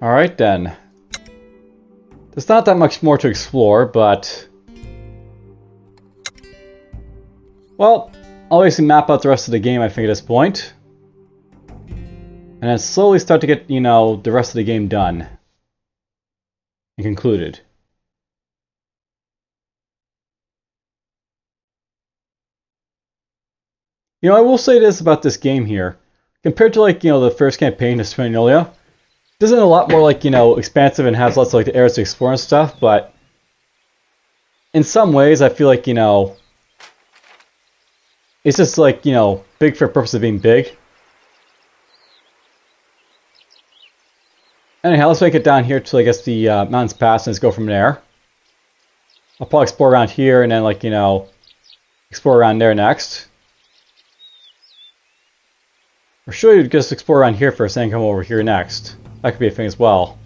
Alright then. There's not that much more to explore, but... well, I'll obviously map out the rest of the game, I think, at this point. And then slowly start to get, you know, the rest of the game done. And concluded. You know, I will say this about this game here. Compared to, like, you know, the first campaign, Hispaniola, this is a lot more, like, you know, expansive and has lots of, like, the areas to explore and stuff, but in some ways, I feel like, you know, it's just, like, you know, big for the purpose of being big. Anyhow, let's make it down here to, I guess, the Mountains Pass and let's go from there. I'll probably explore around here and then, like, you know, explore around there next. Or should we just explore around here first and then come over here next? That could be a thing as well.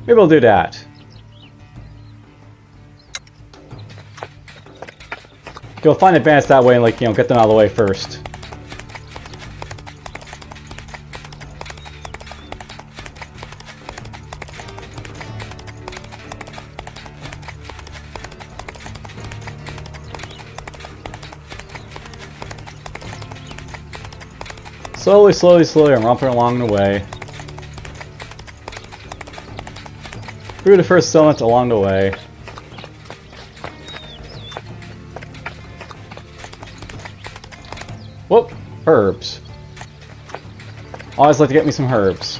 Maybe we'll do that. You'll find advance that way and, like, you know, get them out of the way first. Slowly, slowly, slowly, I'm romping along the way. Through the first settlement along the way. Whoop! Herbs. Always like to get me some herbs.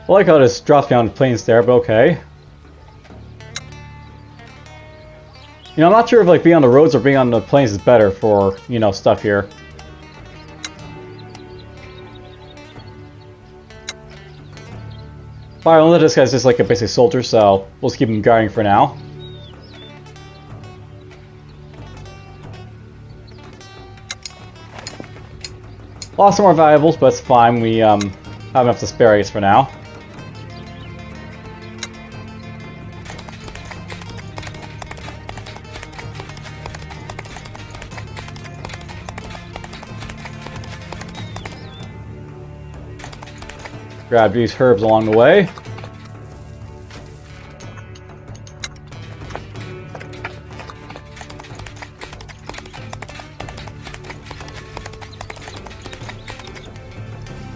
I like how this drops down the plains there, but okay. You know, I'm not sure if, like, being on the roads or being on the plains is better for, you know, stuff here. But I know this guy's just like a basic soldier, so we'll just keep him guarding for now. Lost some more valuables, but it's fine. We have enough to spare, I guess, for now. Grab these herbs along the way.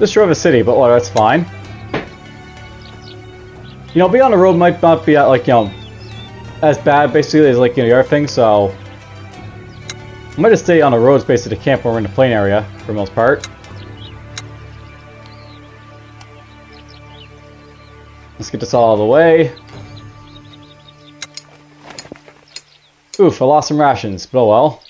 This drove a city, but well, that's fine. You know, being on the road might not be, like, you know, as bad, basically, as, like, you know, the other thing, so... I might just stay on the roads, basically, to camp when we're in the plain area, for the most part. Let's get this all out of the way. Oof, I lost some rations, but oh well.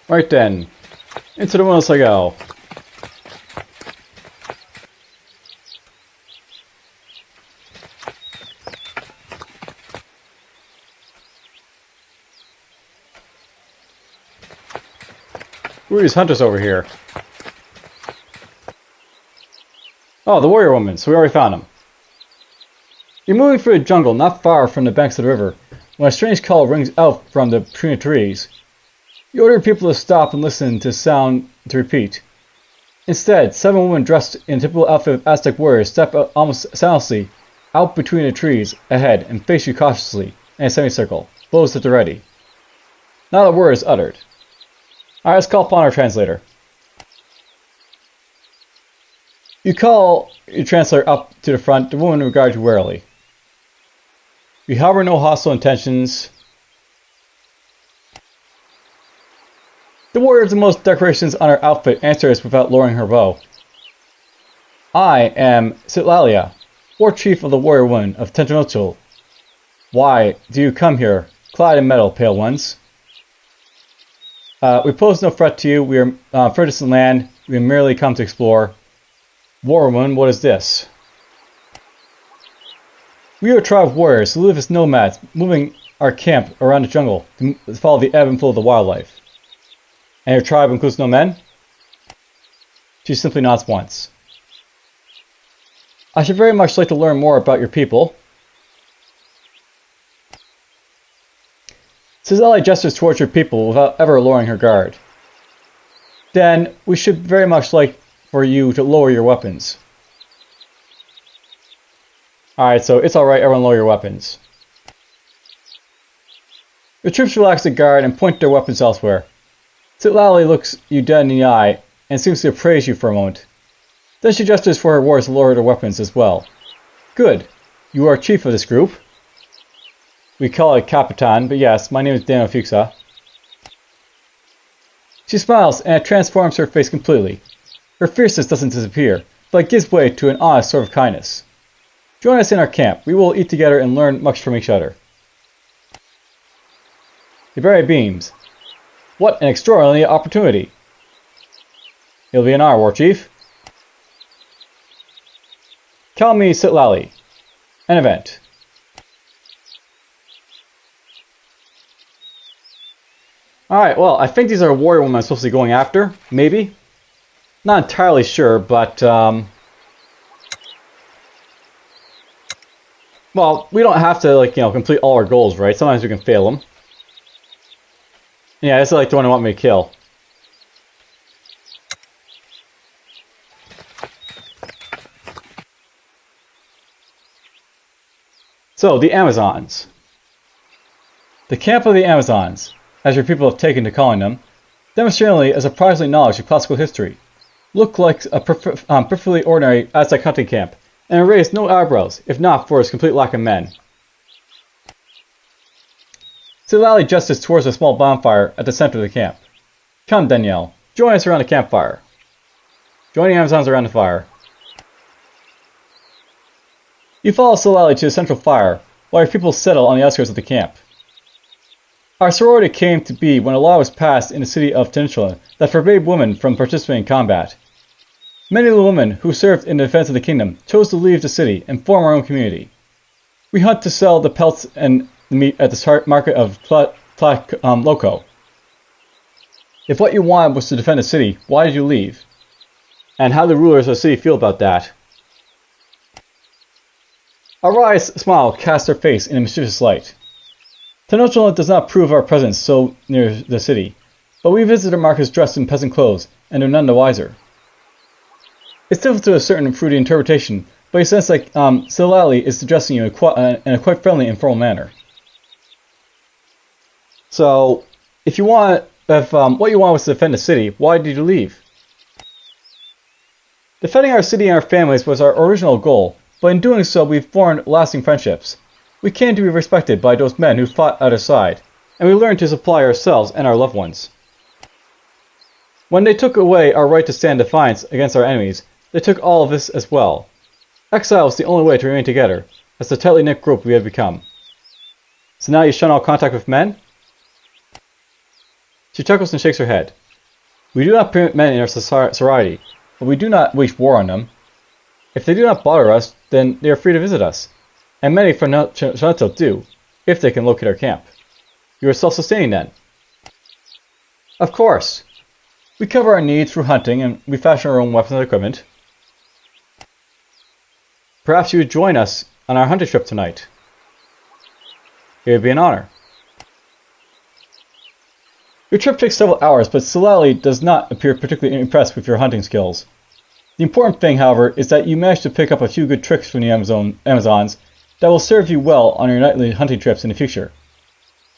Right then, into the wilderness I go. Who are these hunters over here? Oh, the warrior woman, so we already found them. You're moving through the jungle not far from the banks of the river, when a strange call rings out from between the trees. You order people to stop and listen to sound to repeat. Instead, 7 women dressed in typical outfit of Aztec warriors step out almost silently out between the trees ahead and face you cautiously in a semicircle, bows at the ready. Not a word is uttered. Alright, let's call upon our translator. You call your translator up to the front. The woman regards you warily. You harbor no hostile intentions. The warrior of the most decorations on her outfit answers without lowering her bow. I am Sitlalia, war chief of the warrior women of Tentanochel. Why do you come here, clad in metal, pale ones? We pose no threat to you. We are for distant land. We merely come to explore. Warwoman, what is this? We are a tribe of warriors who live as nomads, moving our camp around the jungle to follow the ebb and flow of the wildlife. And your tribe includes no men? She simply nods once. I should very much like to learn more about your people. Cizali gestures towards your people without ever lowering her guard. Then, we should very much like for you to lower your weapons. Alright, so it's alright, everyone lower your weapons. The troops relax the guard and point their weapons elsewhere. Cizali looks you dead in the eye and seems to appraise you for a moment. Then she gestures for her warriors to lower their weapons as well. Good. You are chief of this group. We call it Capitan, but yes, my name is DFuxa. She smiles and it transforms her face completely. Her fierceness doesn't disappear, but it gives way to an honest sort of kindness. Join us in our camp. We will eat together and learn much from each other. Iberi beams. What an extraordinary opportunity. It'll be an honor, War Chief. Call me Cizali. An event. Alright, well, I think these are warrior women I'm supposed to be going after. Maybe. Not entirely sure, but, well, we don't have to, like, complete all our goals, right? Sometimes we can fail them. Yeah, this is like the one I want me to kill. So, the Amazons. The camp of the Amazons, as your people have taken to calling them, demonstratingly a surprising knowledge of classical history, look like a perfectly ordinary Aztec hunting camp, and raised no eyebrows, if not for its complete lack of men. Cizali gestures towards a small bonfire at the center of the camp. Come, Danielle, join us around the campfire. Join the Amazons around the fire. You follow Cizali to the central fire, while your people settle on the outskirts of the camp. Our sorority came to be when a law was passed in the city of Teninsula that forbade women from participating in combat. Many of the women who served in the defense of the kingdom chose to leave the city and form our own community. We hunt to sell the pelts and the meat at the market of Loco. If what you wanted was to defend the city, why did you leave? And how do the rulers of the city feel about that? A wry smile cast her face in a mischievous light. Tenochtitlan does not approve our presence so near the city, but we visited markets dressed in peasant clothes, and are none the wiser. It's difficult to ascertain through the interpretation, but it sounds like Cizali is addressing you in a quite friendly and formal manner. So, if what you want was to defend the city, why did you leave? Defending our city and our families was our original goal, but in doing so we've formed lasting friendships. We came to be respected by those men who fought at our side, and we learned to supply ourselves and our loved ones. When they took away our right to stand defiance against our enemies, they took all of this as well. Exile was the only way to remain together, as the tightly knit group we had become. So now you shun all contact with men? She chuckles and shakes her head. We do not permit men in our sorority, but we do not wage war on them. If they do not bother us, then they are free to visit us. And many from Tenochtitlan do, if they can locate our camp. You are self-sustaining then? Of course. We cover our needs through hunting, and we fashion our own weapons and equipment. Perhaps you would join us on our hunting trip tonight. It would be an honor. Your trip takes several hours, but Cizali does not appear particularly impressed with your hunting skills. The important thing, however, is that you managed to pick up a few good tricks from the Amazons that will serve you well on your nightly hunting trips in the future.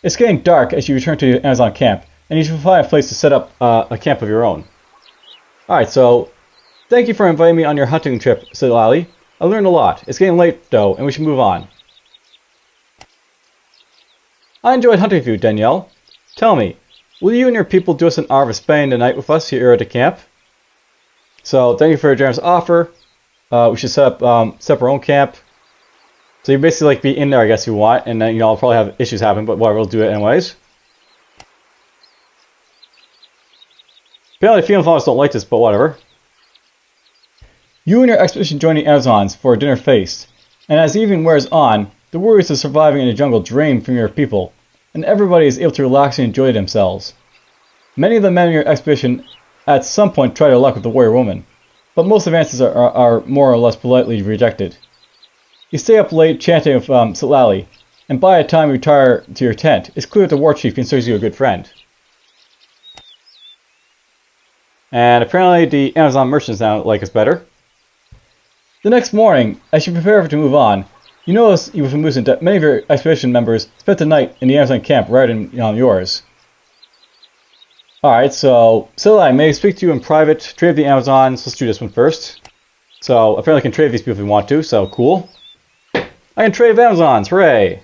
It's getting dark as you return to the Amazon camp, and you should find a place to set up a camp of your own. Alright, so thank you for inviting me on your hunting trip, Cizali. I learned a lot. It's getting late, though, and we should move on. I enjoyed hunting with you, Danielle. Tell me, will you and your people do us an honor of spending the night with us here at the camp? So, thank you for your generous offer. We should set up our own camp. So you basically be in there, I guess, if you want, and then I'll probably have issues happen, but whatever, we'll do it anyways. Apparently female farmers don't like this, but whatever. You and your expedition join the Amazons for a dinner feast, and as the evening wears on, the worries of surviving in the jungle drain from your people, and everybody is able to relax and enjoy themselves. Many of the men in your expedition at some point try their luck with the warrior woman, but most advances are more or less politely rejected. You stay up late chanting of Sitlali, and by the time you retire to your tent, it's clear that the war chief considers you a good friend. And apparently the Amazon merchants now like us better. The next morning, as you prepare to move on, you notice with amusement that many of your expedition members spent the night in the Amazon camp rather than yours. Alright, so Sitlali, may I speak to you in private? Trade of the Amazons. Let's do this one first. So apparently I can trade these people if we want to, so cool. I can trade with Amazons, hooray!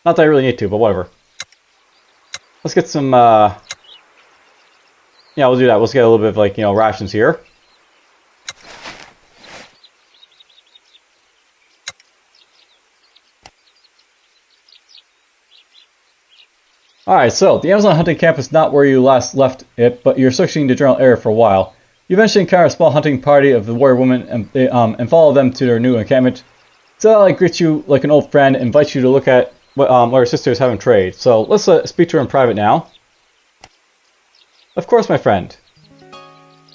Not that I really need to, but whatever. Let's get some, yeah, we'll do that. Let's get a little bit of, like, rations here. Alright, so, the Amazon hunting camp is not where you last left it, but you're searching the general area for a while. You eventually encounter a small hunting party of the warrior women and follow them to their new encampment. Sitlali greets you like an old friend and invites you to look at what her sisters have in trade. So, let's speak to her in private now. Of course, my friend.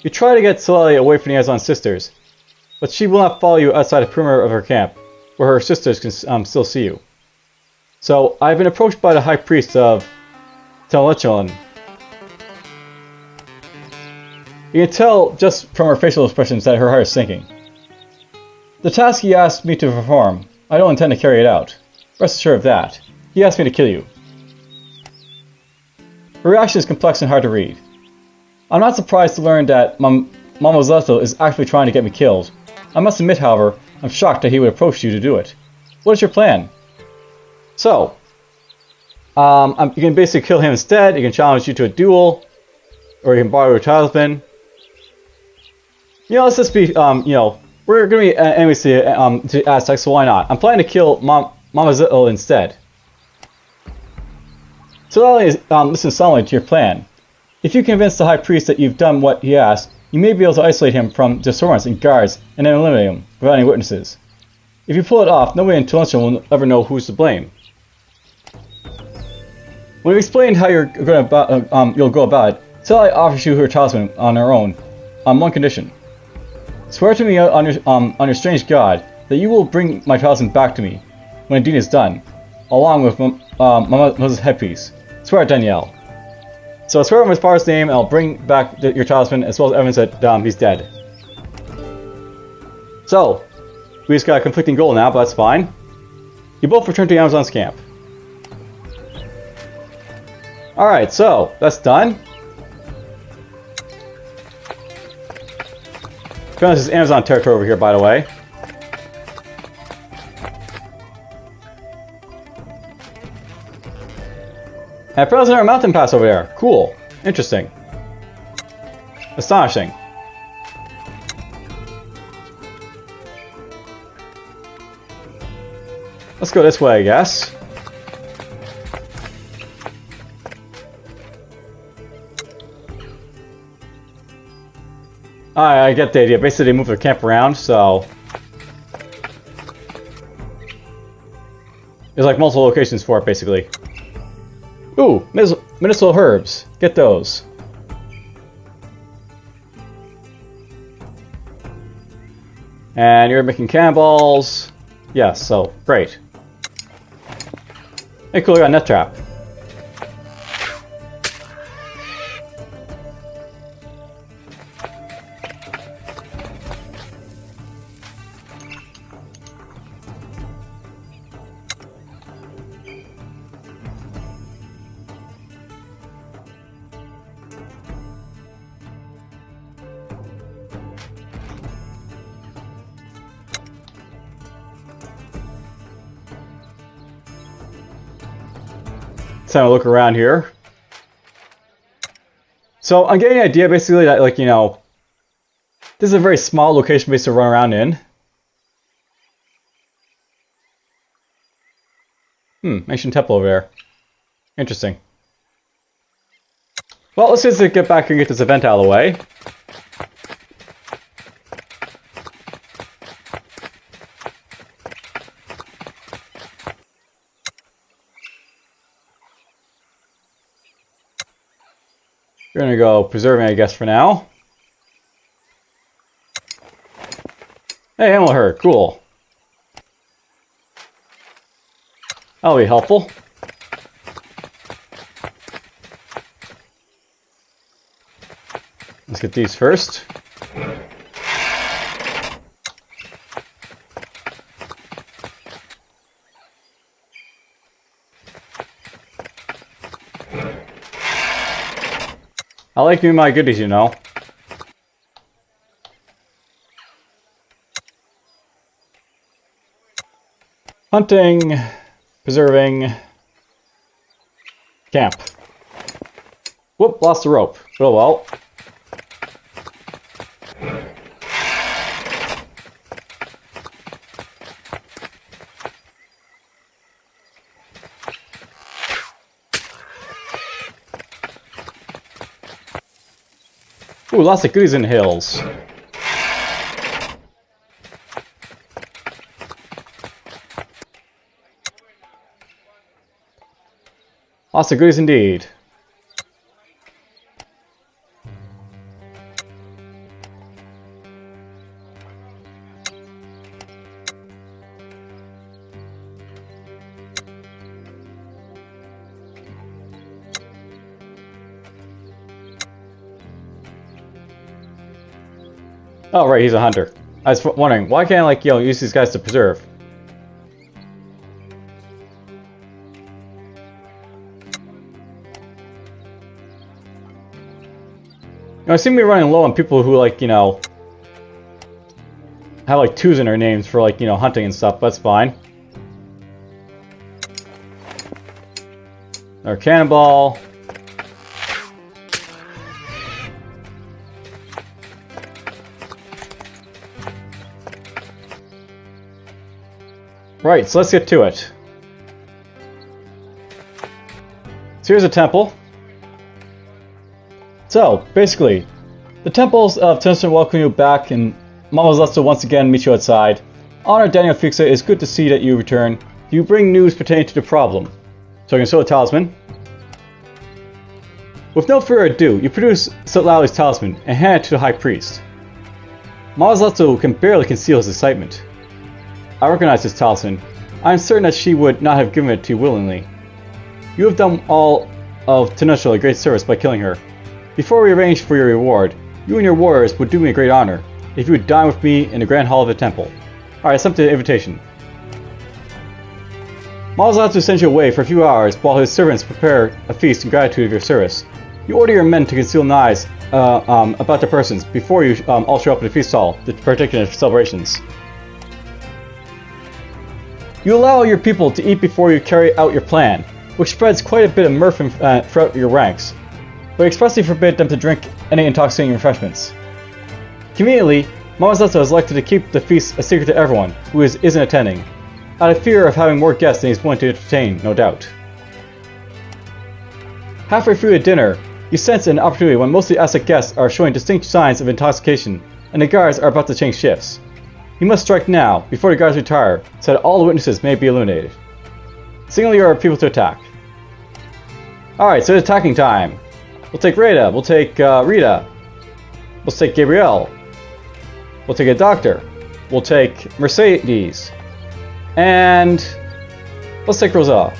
You try to get Sitlali away from the Amazon sisters, but she will not follow you outside the perimeter of her camp, where her sisters can still see you. So, I've been approached by the high priest of Telechelon. You can tell just from her facial expressions that her heart is sinking. The task he asked me to perform, I don't intend to carry it out. Rest assured of that. He asked me to kill you. Her reaction is complex and hard to read. I'm not surprised to learn that Mamazello is actually trying to get me killed. I must admit, however, I'm shocked that he would approach you to do it. What is your plan? So, you can basically kill him instead, he can challenge you to a duel, or you can borrow your talisman. Let's just be, we're going to be enemies to Aztecs, so why not? I'm planning to kill Mamazello instead. Sitlali is listen solemnly to your plan. If you convince the high priest that you've done what he asked, you may be able to isolate him from the servants and guards and then eliminate him without any witnesses. If you pull it off, nobody in Tolentino will ever know who's to blame. When you've explained how you'll go about it, Sitlali offers you her talisman on her own, on one condition. Swear to me on your strange god that you will bring my talisman back to me when the deed is done, along with Mama's headpiece. Swear it, Danielle. So I swear on his father's name, and I'll bring back your talisman as well as evidence that he's dead. So, we just got a conflicting goal now, but that's fine. You both return to Amazon's camp. Alright, so, that's done. This is Amazon territory over here, by the way. And apparently there's a mountain pass over there. Cool. Interesting. Astonishing. Let's go this way, I guess. I get the idea. Basically, they move their camp around, so... There's like multiple locations for it, basically. Ooh, medicinal herbs. Get those. And you're making cannonballs. Yes, so, great. Hey, cool, we got a net trap. Let's have a look around here. So I'm getting the idea basically that, like, this is a very small location base to run around in. Ancient temple over there. Interesting. Well, let's just get back and get this event out of the way. We're gonna go preserving, I guess, for now. Hey, ammo hurt. Cool. That'll be helpful. Let's get these first. I like me my goodies, you know. Hunting, preserving, camp. Whoop, lost the rope. Oh well. Ooh, lots of goodies in the hills. Lots of goodies indeed. Oh, right, he's a hunter. I was wondering, why can't I, like, you know, use these guys to preserve? You know, I seem to be running low on people who, like, you know, have, like, 2s in their names for, like, you know, hunting and stuff, but that's fine. Our cannonball. Right, so let's get to it. So here's a temple. So, basically, the temples of Tennyson welcome you back, and Mama's Lust will once again meet you outside. Honor Daniel DFuxa, it's good to see that you return. You bring news pertaining to the problem. So you can show a talisman. With no further ado, you produce Sutlali's talisman and hand it to the High Priest. Mama's Lust can barely conceal his excitement. I recognize this talisman. I am certain that she would not have given it to you willingly. You have done all of Tenusha a great service by killing her. Before we arrange for your reward, you and your warriors would do me a great honor if you would dine with me in the Grand Hall of the Temple. Alright, something to the invitation. Malazatu sends you away for a few hours while his servants prepare a feast in gratitude of your service. You order your men to conceal knives about their persons before you all show up at the feast hall to partake in the celebrations. You allow your people to eat before you carry out your plan, which spreads quite a bit of mirth throughout your ranks, but expressly forbid them to drink any intoxicating refreshments. Conveniently, Mamazato has elected to keep the feast a secret to everyone who isn't attending, out of fear of having more guests than he's willing to entertain, no doubt. Halfway through the dinner, you sense an opportunity when most of the Aztec guests are showing distinct signs of intoxication, and the guards are about to change shifts. You must strike now, before the guards retire, so that all the witnesses may be eliminated. Signal your people to attack. Alright, so it's attacking time. We'll take Rita, we'll take Rita, we'll take Gabrielle, we'll take a doctor, we'll take Mercedes, and let's take Rosa.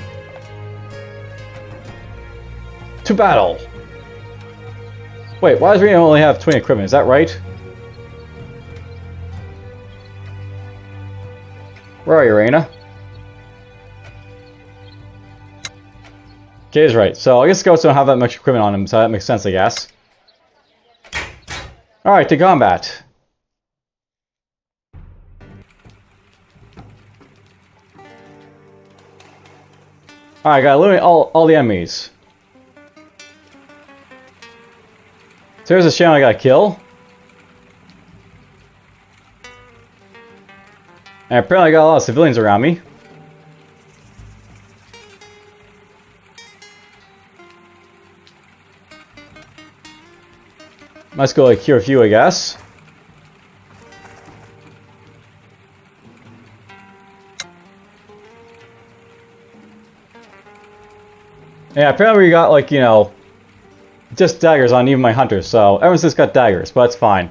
To battle! Wait, why does Rita only have 20 equipment? Is that right? Where are you, Reina? Okay, is right. So I guess scouts don't have that much equipment on them, so that makes sense, I guess. Alright, to combat. Alright, gotta eliminate all the enemies. So there's a channel I gotta kill. And apparently I got a lot of civilians around me. Let's go like here with you, I guess. Yeah, apparently we got like, you know, just daggers on even my hunters, so everyone's just got daggers, but that's fine.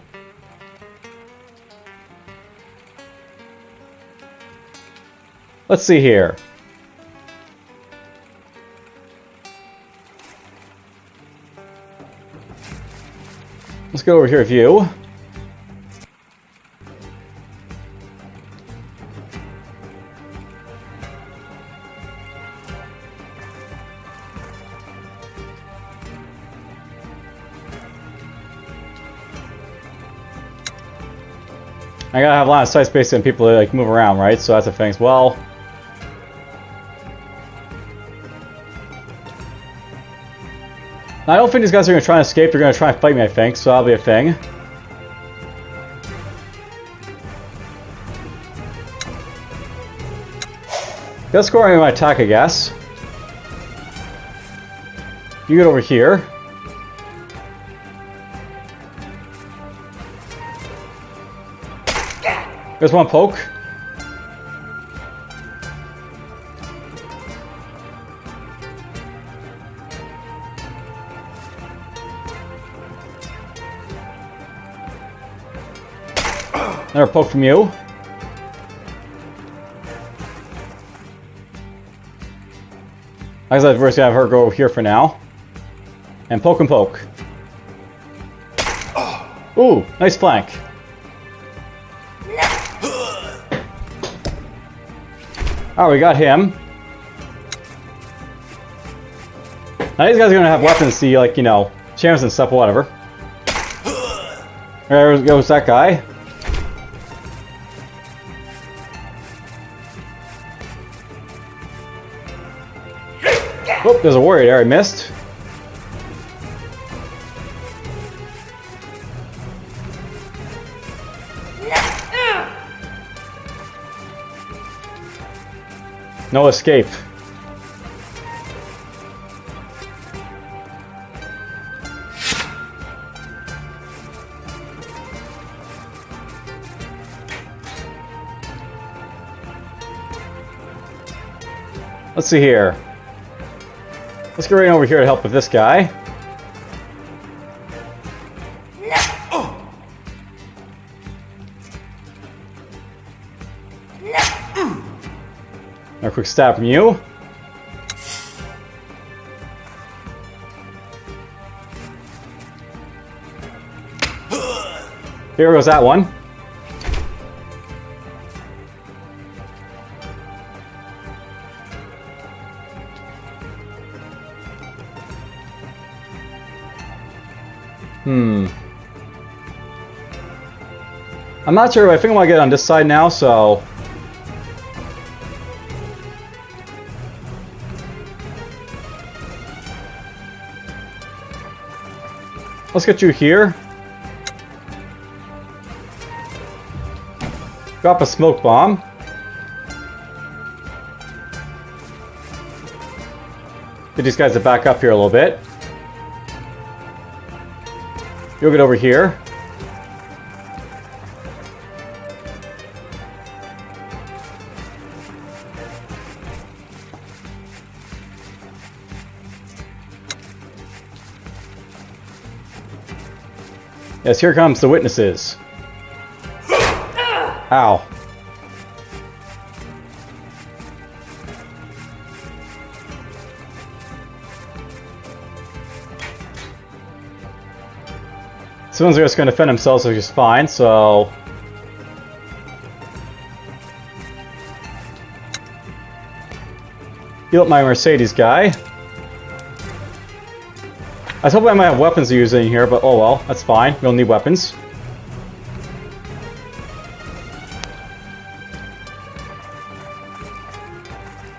Let's see here. Let's go over here with you. I gotta have a lot of side space and people to like move around, right? So that's a thing as well. I don't think these guys are gonna try and escape. They're gonna try and fight me, I think. So that'll be a thing. Let's go on my attack, I guess. You get over here. There's one poke. Another poke from you. I guess I'd first have her go over here for now. And poke and poke. Ooh, nice flank. Oh, we got him. Now these guys are gonna have weapons to see, like, you know, champs and stuff, whatever. There goes that guy. Oh, there's a warrior there, I missed. No escape. Let's see here. Let's get right over here to help with this guy. A quick stab from you. Here goes that one. I'm not sure, but I think I want to get on this side now, so... Let's get you here. Drop a smoke bomb. Get these guys to back up here a little bit. You'll get over here. Yes, here comes the witnesses. Ow. Someone's just going to defend themselves, which is fine, so... Heal up my Mercedes guy. I was hoping I might have weapons to use in here, but oh well, that's fine. We don't need weapons.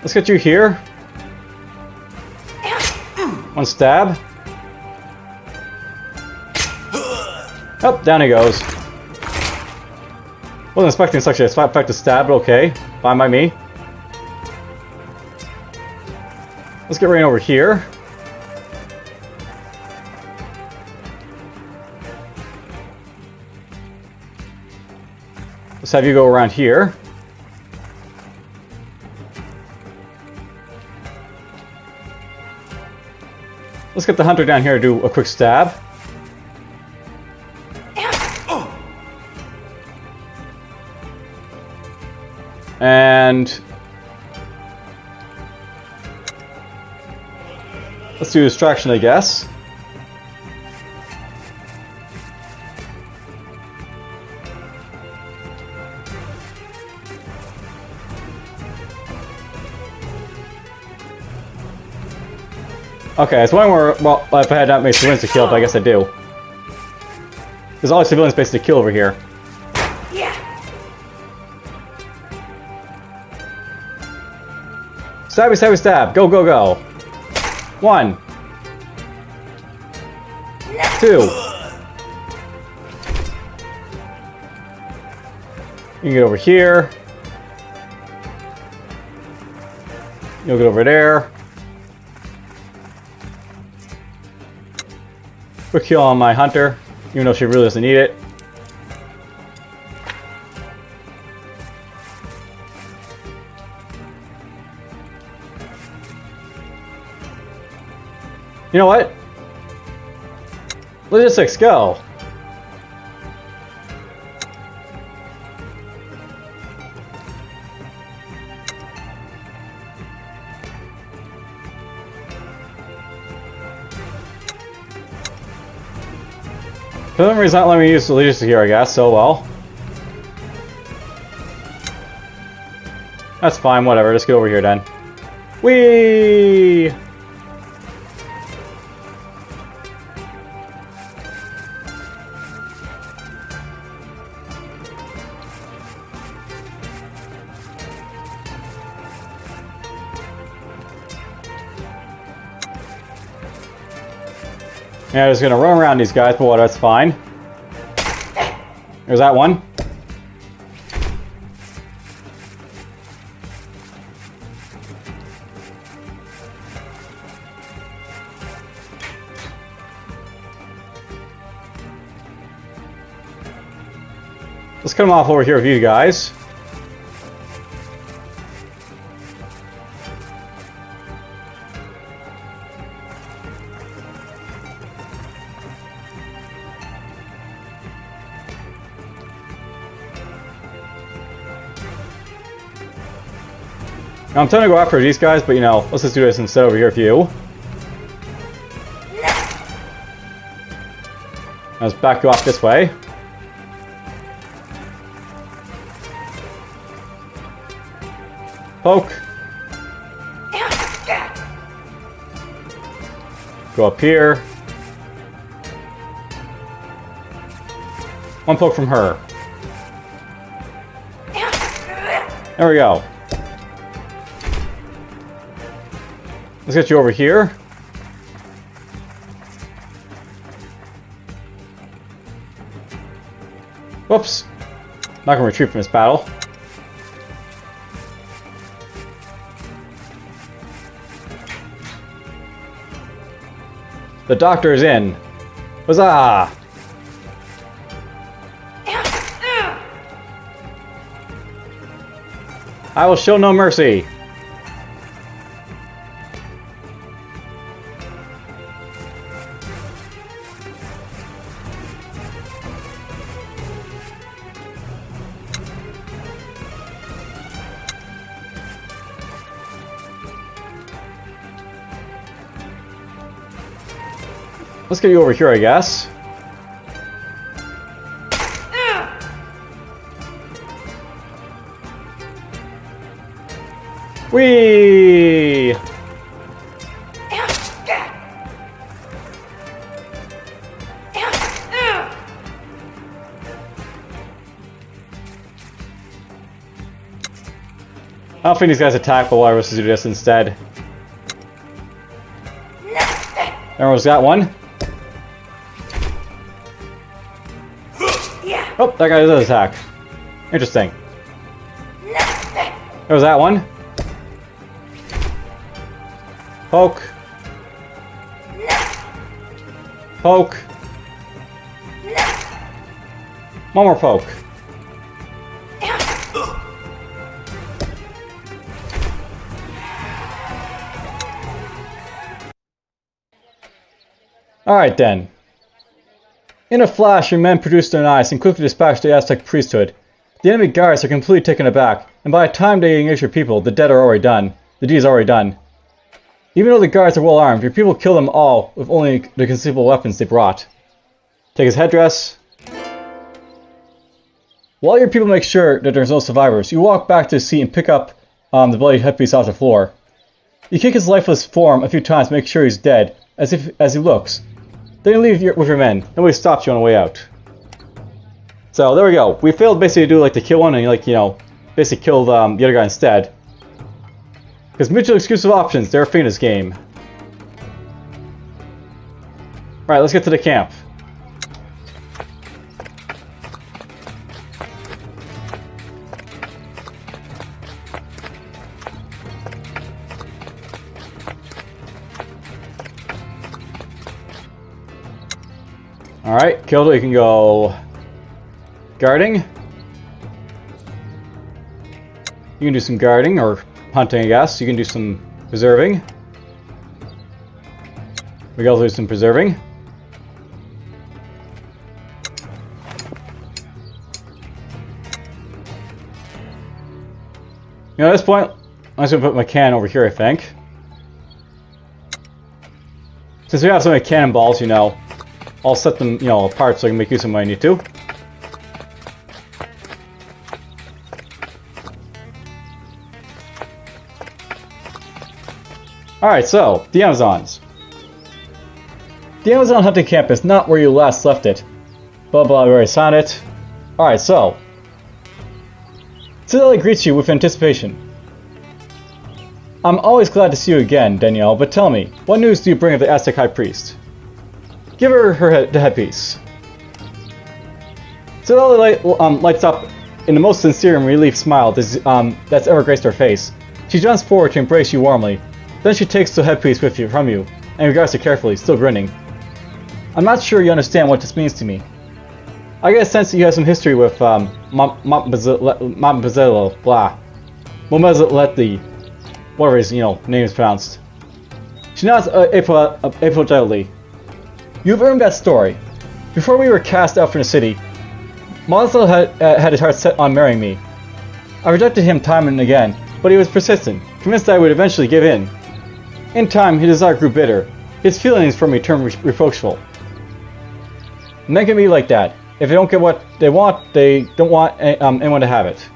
Let's get you here. One stab. Oh, down he goes. Wasn't expecting such a effective stab, but okay. Fine by me. Let's get right over here. Let's have you go around here. Let's get the hunter down here to do a quick stab. And let's do distraction, I guess. Okay, it's one where, well, if I had not made civilians to kill, but I guess I do. There's all civilian space to kill over here. Stabby, stabby, stab. Go, go, go. 1. 2. You can get over here. You'll get over there. Quick kill on my hunter, even though she really doesn't need it. You know what? Logistics, go! For some reason, not letting me use the logistics here, I guess, so well. That's fine, whatever, just go over here then. Whee! Yeah, just gonna run around these guys, but whatever, that's fine. There's that one. Let's cut them off over here with you guys. Now, I'm trying to go after these guys, but you know, let's just do this instead over here with you. Let's back you off this way. Poke. Go up here. One poke from her. There we go. Let's get you over here. Whoops. Not gonna retreat from this battle. The doctor is in. Huzzah! I will show no mercy. Let's get you over here, I guess. Whee! I don't think these guys attack, but why was to do this instead? Everyone's got one. Oh, that guy does attack. Interesting. There was that one. Poke. Poke. One more poke. Alright then. In a flash, your men produced their knives and quickly dispatched the Aztec priesthood. The enemy guards are completely taken aback, and by the time they engage your people, the deed is already done. Even though the guards are well armed, your people kill them all with only the conceivable weapons they brought. Take his headdress. While your people make sure that there's no survivors, you walk back to the seat and pick up the bloody headpiece off the floor. You kick his lifeless form a few times to make sure he's dead, as he looks. Then you leave with your men. Nobody stops you on the way out. So there we go. We failed basically to do like the kill one and basically killed the other guy instead. Because mutually exclusive options, they're a thing in this game. Alright, let's get to the camp. Alright, killed it. You can go guarding. You can do some guarding or hunting, I guess. You can do some preserving. We gotta do some preserving. You know, at this point, I'm just gonna put my cannon over here, I think. Since we have so many cannonballs, you know, I'll set them, you know, apart so I can make use of them when I need to. Alright, so, the Amazons. The Amazon hunting camp is not where you last left it. Blah blah, I already signed it. Alright, so. Citadel greets you with anticipation. I'm always glad to see you again, Danielle, but tell me, what news do you bring of the Aztec High Priest? Give her the headpiece. Citadel lights up in the most sincere and relieved smile that's ever graced her face. She jumps forward to embrace you warmly. Then she takes the headpiece from you, and regards it carefully, still grinning. I'm not sure you understand what this means to me. I get a sense that you have some history with Montbazzello, blah. Montbazzelletti, whatever his, name is pronounced. She nods apologetically. You've earned that story. Before we were cast out from the city, Mazzel had his heart set on marrying me. I rejected him time and again, but he was persistent, convinced that I would eventually give in. In time, his desire grew bitter. His feelings for me turned reproachful. Men can be like that. If they don't get what they want, they don't want anyone to have it.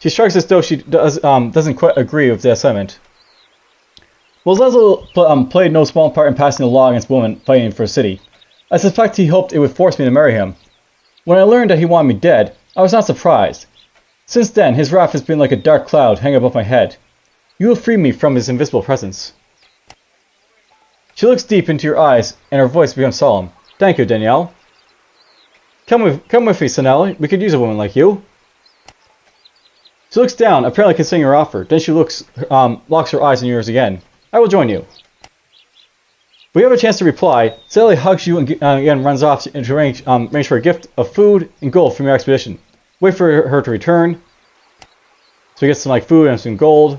She shrugs as though she doesn't quite agree with the assessment. Mozazel played no small part in passing a law against women fighting for a city. I suspect he hoped it would force me to marry him. When I learned that he wanted me dead, I was not surprised. Since then, his wrath has been like a dark cloud hanging above my head. You will free me from his invisible presence. She looks deep into your eyes, and her voice becomes solemn. Thank you, Danielle. Come with me, Sanelle. We could use a woman like you. She looks down, apparently considering her offer. Then she locks her eyes on yours again. I will join you. We have a chance to reply. Sally hugs you and again runs off to arrange for a gift of food and gold from your expedition. Wait for her to return. So we get some food and some gold.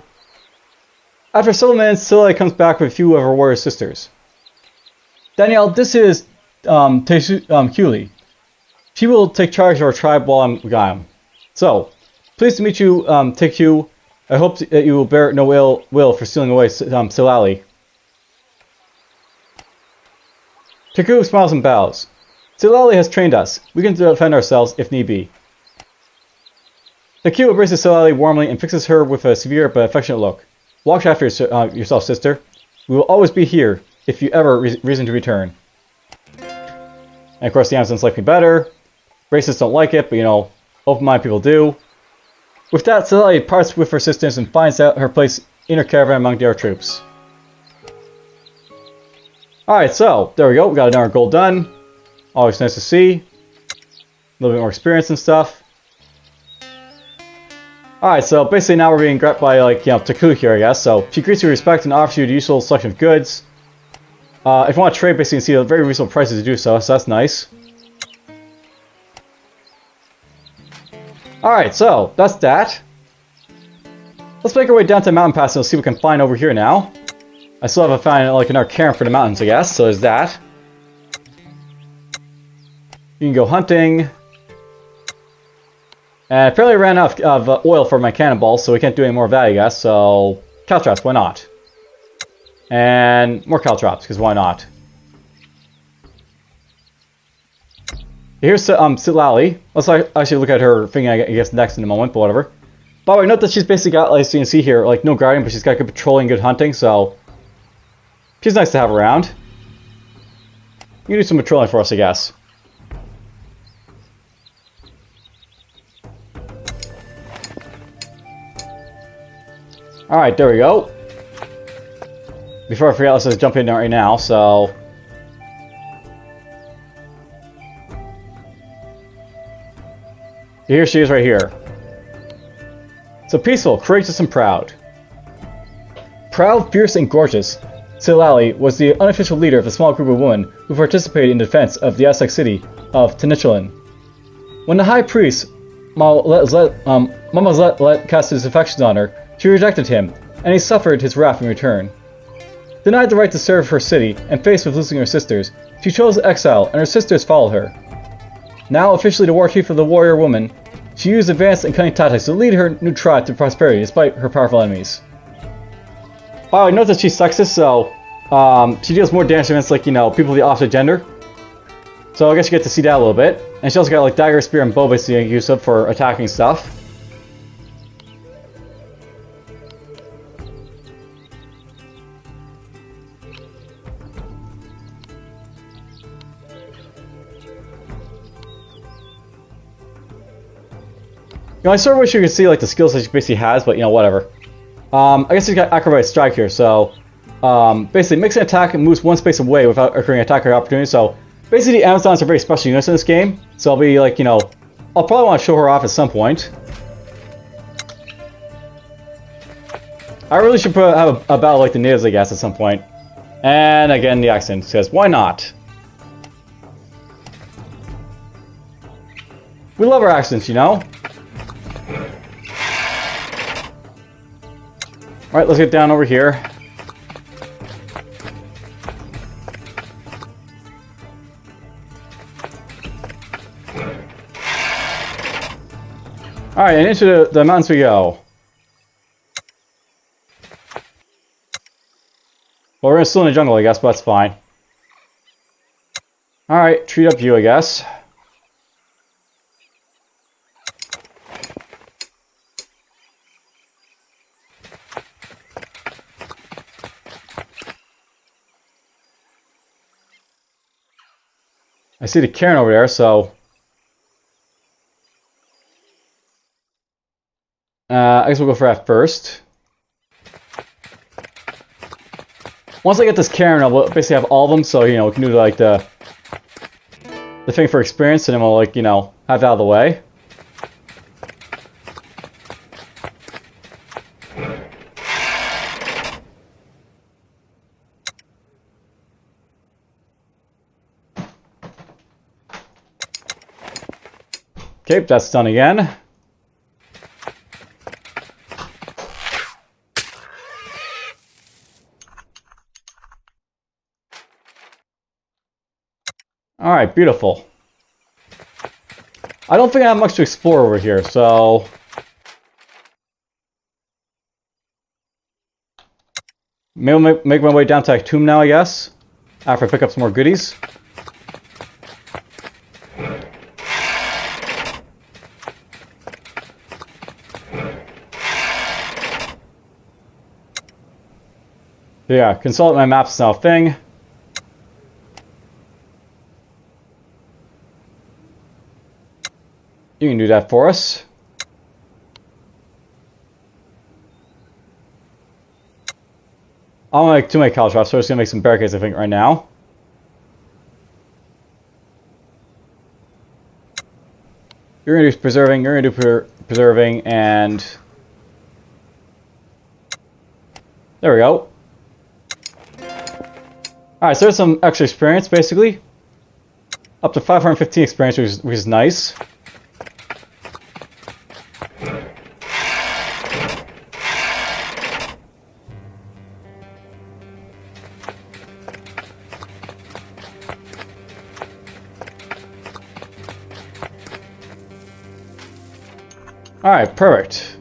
After several minutes, Sally comes back with a few of her warrior sisters. Danielle, this is Kuli. She will take charge of our tribe while I'm gone. So, pleased to meet you, Teku. I hope that you will bear no ill will for stealing away Silali. Teku smiles and bows. Silali has trained us. We can defend ourselves if need be. Teku embraces Silali warmly and fixes her with a severe but affectionate look. Watch after yourself, sister. We will always be here if you ever reason to return. And of course the Amazons like me better. Racists don't like it, but open-minded people do. With that, Silali parts with her sisters and finds out her place in her caravan among their troops. Alright, so, there we go. We got another gold done. Always nice to see. A little bit more experience and stuff. Alright, so basically now we're being grabbed by, Teku here, I guess. So, she greets you with respect and offers you the usual selection of goods. If you want to trade, basically you can see the very reasonable prices to do so that's nice. Alright, so, that's that. Let's make our way down to the mountain pass and we'll see what we can find over here now. I still haven't found like another cairn for the mountains, I guess, so there's that. You can go hunting. And apparently I ran out of oil for my cannonballs, so we can't do any more of that, I guess, so... Caltrops, why not? And more caltrops, because why not? Here's Silali. Let's actually look at her thing, I guess, next in a moment, but whatever. By the way, note that she's basically got, like, as you can see here, like, no guarding, but she's got good patrolling, good hunting, so... She's nice to have around. You can do some patrolling for us, I guess. Alright, there we go. Before I forget, let's just jump in there right now, so... Here she is right here. So peaceful, courageous, and proud. Proud, fierce, and gorgeous, Silali was the unofficial leader of a small group of women who participated in defense of the Aztec city of Tenochtitlan. When the high priest, Mamazet, cast his affections on her, she rejected him, and he suffered his wrath in return. Denied the right to serve her city, and faced with losing her sisters, she chose exile, and her sisters followed her. Now officially the war chief of the warrior woman, she used advanced and cunning tactics to lead her new tribe to prosperity despite her powerful enemies. Wow, I note that she's sexist, so she deals more damage against, like, you know, people of the opposite gender. So I guess you get to see that a little bit. And she also got, like, dagger, spear, and bow basically used up for attacking stuff. You know, I sort of wish you could see, like, the skills that she basically has, but, you know, whatever. I guess she's got Acrobatic Strike here, so... basically, makes an attack and moves one space away without occurring an attack or opportunity, so... Basically, the Amazons are very special units in this game, so I'll be, like, you know... I'll probably want to show her off at some point. I really should have a battle like the natives, I guess, at some point. And, again, the accent says, why not? We love our accents, you know? Alright, let's get down over here. Alright, and into the mountains we go. Well, we're still in the jungle, I guess, but that's fine. Alright, treat up you, I guess. I see the cairn over there, so... I guess we'll go for that first. Once I get this cairn, I'll basically have all of them, so, you know, we can do, like, the thing for experience, and then we'll, like, you know, have that out of the way. Okay, that's done again. Alright, beautiful. I don't think I have much to explore over here, so... Maybe I'll make my way down to that tomb now, I guess. After I pick up some more goodies. Yeah, consult my maps now thing. You can do that for us. I don't like too many caltrops, so I'm just gonna make some barricades, I think, right now. You're gonna do preserving, you're gonna do preserving, and... There we go. Alright, so there's some extra experience, basically. Up to 515 experience, which is nice. Alright, perfect.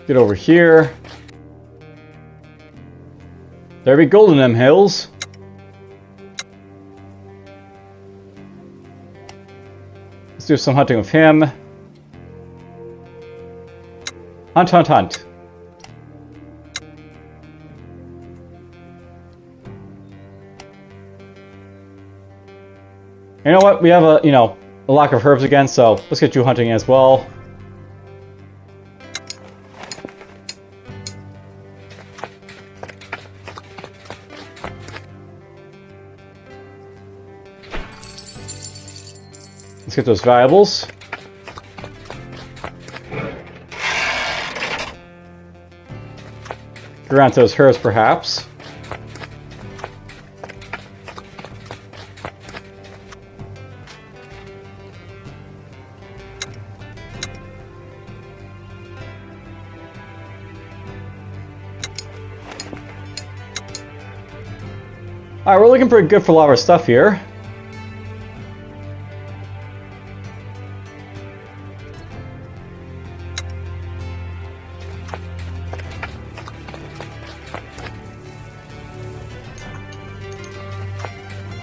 Get over here. There be gold in them hills. Let's do some hunting with him. Hunt, hunt, hunt. You know what? We have a lack of herbs again, so let's get you hunting as well. Let's get those valuables. Grant those herbs, perhaps. Alright, we're looking pretty good for a lot of our stuff here.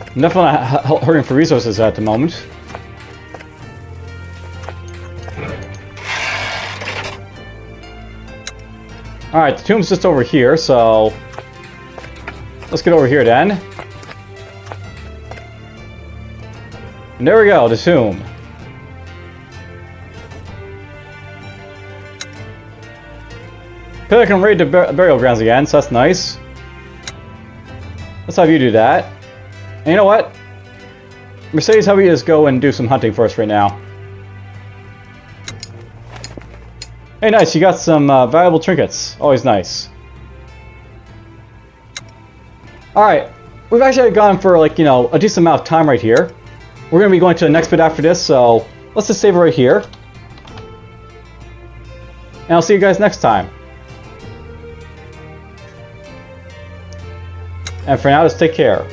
I'm definitely hurting for resources at the moment. Alright, the tomb's just over here, so let's get over here then. And there we go, the tomb. I can raid the burial grounds again, so that's nice. Let's have you do that. And you know what? Mercedes, how about you just go and do some hunting for us right now? Hey, nice, you got some valuable trinkets. Always nice. Alright, we've actually gone for like, a decent amount of time right here. We're going to be going to the next bit after this, so let's just save it right here. And I'll see you guys next time. And for now, just take care.